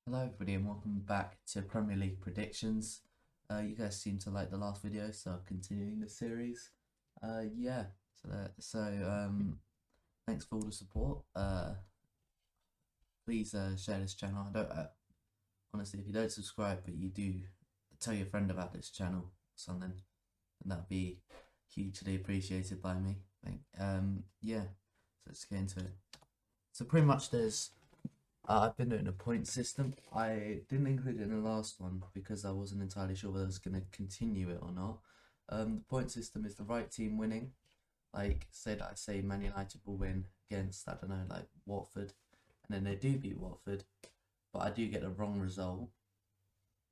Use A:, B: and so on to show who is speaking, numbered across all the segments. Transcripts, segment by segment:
A: Hello everybody and welcome back to Premier League predictions. You guys seem to like the last video, so I'm continuing the series. Yeah, thanks for all the support. Please share this channel. I don't honestly, if you don't subscribe but you do tell your friend about this channel or something, then that'd be hugely appreciated by me. Yeah, so let's get into it. So pretty much I've been doing a point system. I didn't include it in the last one because I wasn't entirely sure whether I was going to continue it or not. The point system is the right team winning. Like, say that I say Man United will win against, I don't know, like Watford, and then they do beat Watford, but I do get the wrong result,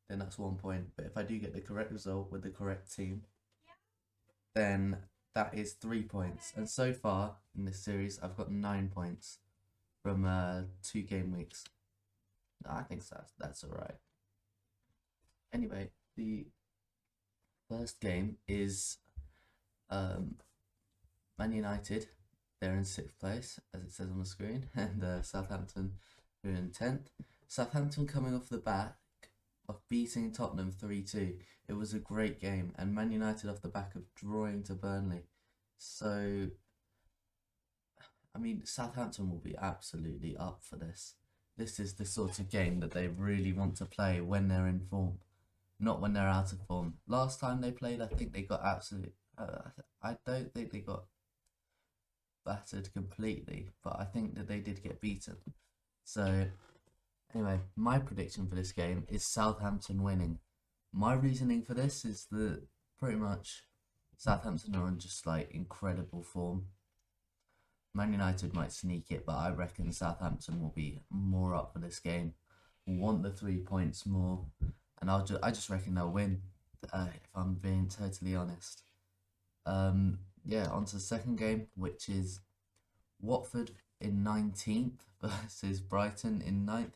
A: then that's 1 point. But if I do get the correct result with the correct team, then that is 3 points. And so far in this series, I've got 9 points from 2 game weeks. I think that's alright. Anyway, the first game is Man United. They're in 6th place, as it says on the screen, and Southampton are in 10th. Southampton coming off the back of beating Tottenham 3-2. It was a great game, and Man United off the back of drawing to Burnley. So, I mean, Southampton will be absolutely up for this. This is the sort of game that they really want to play when they're in form, not when they're out of form. Last time they played, I think they got I don't think they got battered completely, but I think that they did get beaten. So, anyway, my prediction for this game is Southampton winning. My reasoning for this is that pretty much Southampton are on just like incredible form. Man United might sneak it, but I reckon Southampton will be more up for this game, want the 3 points more, and I just reckon they'll win. If I'm being totally honest. Yeah, on to the second game, which is Watford in 19th versus Brighton in 9th.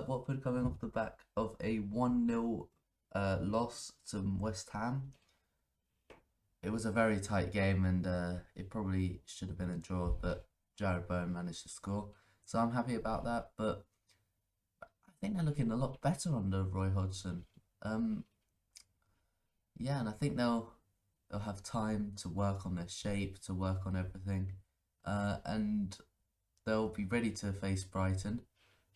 A: Watford coming off the back of a 1-0 loss to West Ham. It was a very tight game, and it probably should have been a draw, but Jared Bowen managed to score. So I'm happy about that, but I think they're looking a lot better under Roy Hodgson. Yeah, and I think they'll have time to work on their shape, to work on everything, and they'll be ready to face Brighton.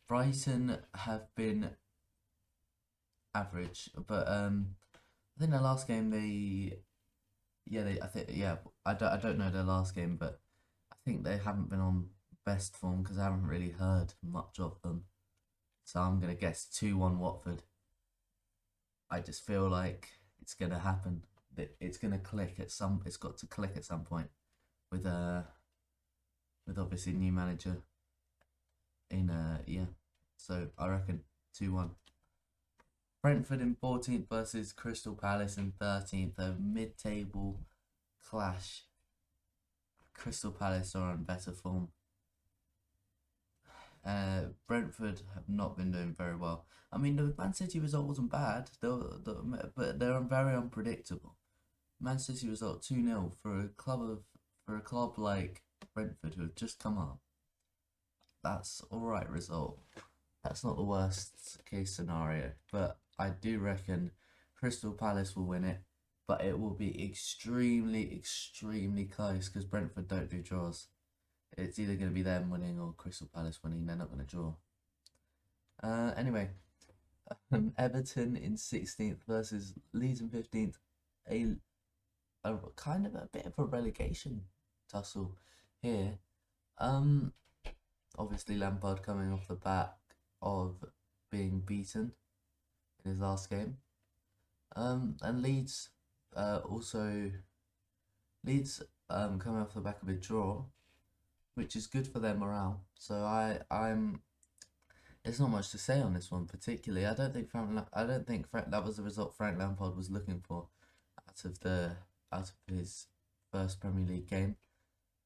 A: Brighton have been average, but I think their last game I don't know their last game, but I think they haven't been on best form because I haven't really heard much of them. So I'm gonna guess 2-1 Watford. I just feel like it's gonna happen. It's gonna click at some. It's got to click at some point with obviously new manager in yeah. So I reckon 2-1. Brentford in 14th versus Crystal Palace in 13th. A mid-table clash. Crystal Palace are on better form. Brentford have not been doing very well. I mean, the Man City result wasn't bad, but they're very unpredictable. Man City result 2-0 for a club like Brentford who have just come up. That's alright result. That's not the worst case scenario, but I do reckon Crystal Palace will win it, but it will be extremely, extremely close because Brentford don't do draws. It's either going to be them winning or Crystal Palace winning. They're not going to draw. Anyway, Everton in 16th versus Leeds in 15th. A kind of a bit of a relegation tussle here. Obviously Lampard coming off the back of being beaten in his last game. And Leeds coming off the back of a draw, which is good for their morale. So there's not much to say on this one particularly. I don't think that was the result Frank Lampard was looking for out of his first Premier League game.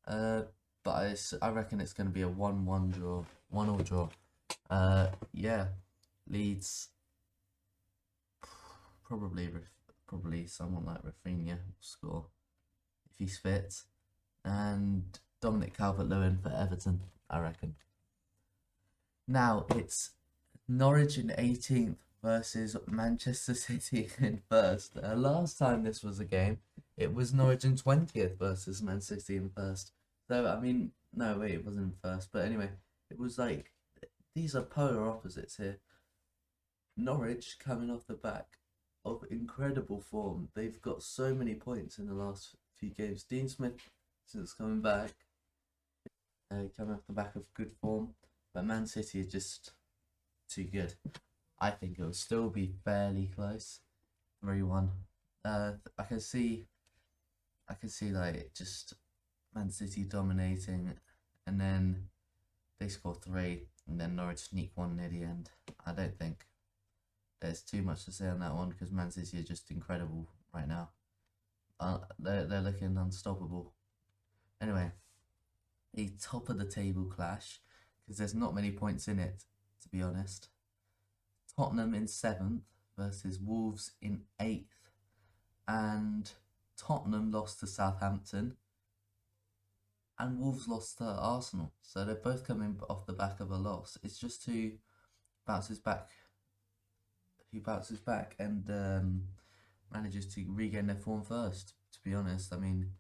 A: But I reckon it's going to be a 1-1 draw, 1-1 draw. Yeah, Leeds probably someone like Rafinha will score if he's fit, and Dominic Calvert-Lewin for Everton, I reckon. Now it's Norwich in 18th versus Manchester City in first. Last time this was a game, it was Norwich in 20th versus Man City in first. So, I mean, no, wait, it wasn't in first. But anyway, it was like, these are polar opposites here. Norwich coming off the back of incredible form. They've got so many points in the last few games. Dean Smith, since coming back, coming off the back of good form. But Man City are just too good. I think it will still be fairly close, 3-1. I can see like just Man City dominating, and then they score 3, and then Norwich sneak 1 near the end. I don't think there's too much to say on that one because Man City are just incredible right now. They're looking unstoppable. Anyway, a top of the table clash because there's not many points in it, to be honest. Tottenham in 7th versus Wolves in 8th, and Tottenham lost to Southampton and Wolves lost to Arsenal, so they're both coming off the back of a loss. It's just who bounces back and manages to regain their form first, to be honest. I mean,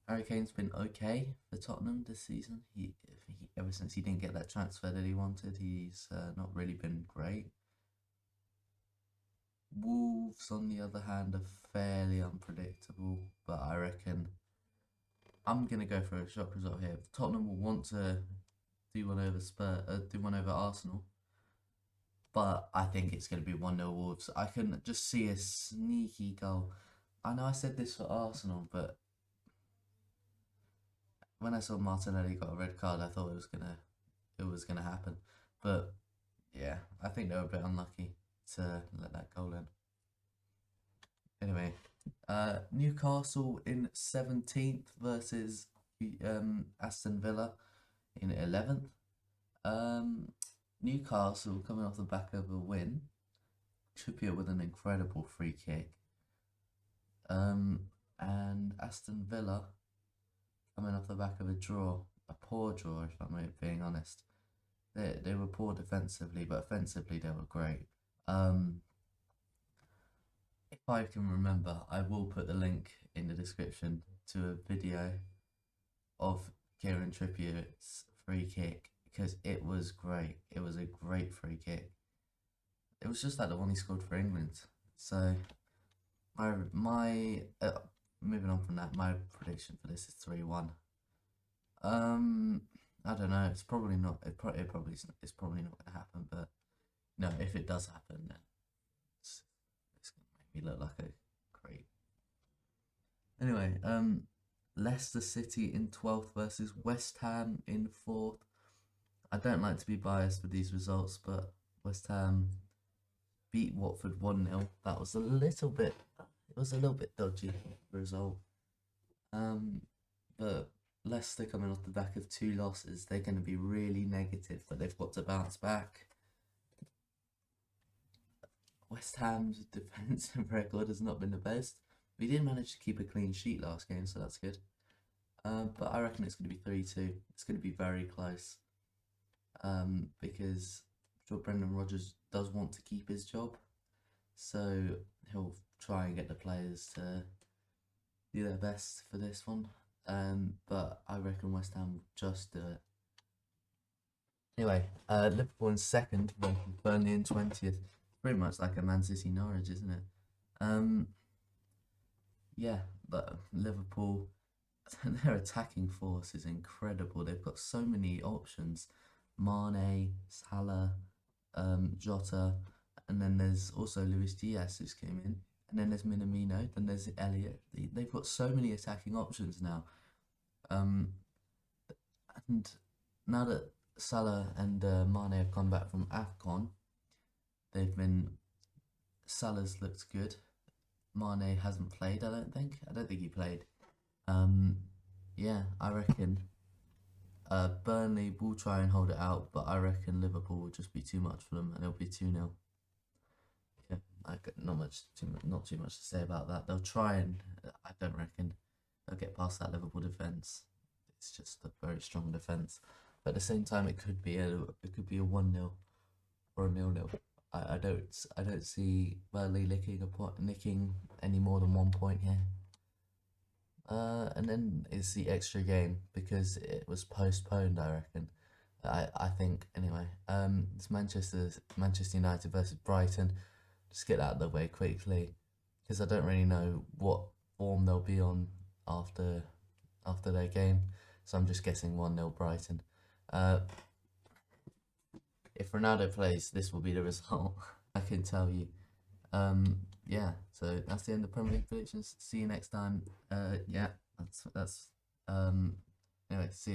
A: Harry Kane's been okay for Tottenham this season. He ever since he didn't get that transfer that he wanted, he's not really been great. Wolves, on the other hand, are fairly unpredictable, but I reckon I'm gonna go for a shock result here. Tottenham will want to do one over Arsenal, but I think it's gonna be 1-0 Wolves. I can just see a sneaky goal. I know I said this for Arsenal, but when I saw Martinelli got a red card, I thought it was gonna happen. But yeah, I think they were a bit unlucky to let that goal in. Anyway, Newcastle in 17th versus Aston Villa in 11th. Newcastle coming off the back of a win. Trippier with an incredible free kick. And Aston Villa coming off the back of a draw, a poor draw if I'm being honest. They were poor defensively, but offensively they were great. If I can remember, I will put the link in the description to a video of Kieran Trippier's free kick because it was great. It was a great free kick. It was just like the one he scored for England. So my moving on from that, my prediction for this is 3-1. I don't know. It's probably not. It's probably not going to happen. But no, if it does happen, then it's going to make me look like a great. Anyway, Leicester City in 12th versus West Ham in 4th. I don't like to be biased with these results, but West Ham beat Watford 1-0. That was a little bit. It was a little bit dodgy result. But Leicester coming off the back of 2 losses, they're going to be really negative, but they've got to bounce back. West Ham's defensive record has not been the best. We did manage to keep a clean sheet last game, so that's good. But I reckon it's going to be 3-2. It's going to be very close. Because I'm sure Brendan Rodgers does want to keep his job, so he'll try and get the players to do their best for this one. But I reckon West Ham will just do it. Anyway, Liverpool in 2nd, Burnley in 20th. Pretty much like a Man City Norwich, isn't it? Yeah, but Liverpool, their attacking force is incredible. They've got so many options. Mane, Salah, Jota, and then there's also Luis Diaz who's came in, and then there's Minamino, then there's Elliott. They've got so many attacking options now. And now that Salah and Mane have come back from AFCON, Salah's looked good. Mane hasn't played, I don't think he played. Yeah, I reckon Burnley will try and hold it out, but I reckon Liverpool will just be too much for them, and it'll be 2-0. Yeah, not too much to say about that. They'll try, and I don't reckon they'll get past that Liverpool defense. It's just a very strong defense. But at the same time, it could be a 1-0 or a 0-0. I don't see Burnley nicking any more than 1 point here. And then it's the extra game because it was postponed, I reckon. I think anyway. It's Manchester United versus Brighton. Just get out of the way quickly because I don't really know what form they'll be on after their game. So I'm just guessing 1-0 Brighton. If Ronaldo plays, this will be the result. I can tell you. Yeah. So that's the end of Premier League predictions. See you next time. Yeah. That's. Anyway. See you.